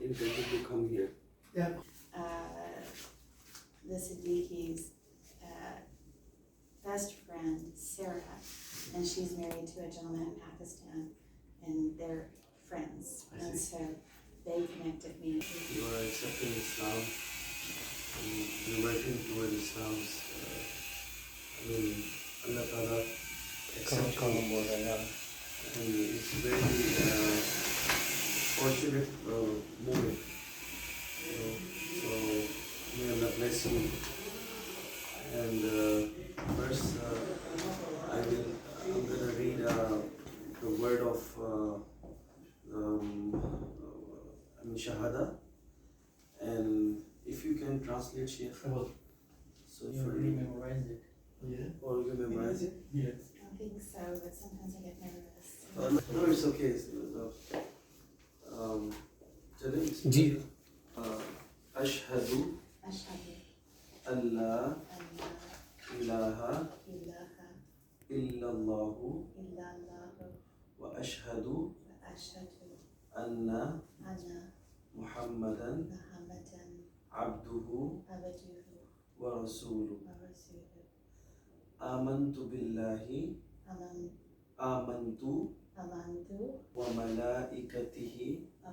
intended to come here? Yeah. The Siddiqui's best friend, Sarah, and she's married to a gentleman in Pakistan, and they're friends. I And see. so they connected me. You are accepting Islam and you're working toward Islam's, Allah Ta'ala accepts you. And it's very fortunate moment. So may Allah bless you. And first, I'm gonna read the word of Shahada, and if you can translate, Sheikh. So You for already memorized it. Yeah. or you memorize it. Yes. I don't think so, but sometimes I get nervous. No, it's okay. चलें इसमें। जी। अशहदु Ashhadu Allah an la इलाहा ilaha इल्लल्लाहु illallah व अशहदु wa ashhadu अन्ना anna Muhammadan Muhammadan अब्दुहु abduhu व रसूलुहु wa rasuluhu. आमन्तु बिल्लाहि आमन्तु Amantu व मलाइकतिहि wa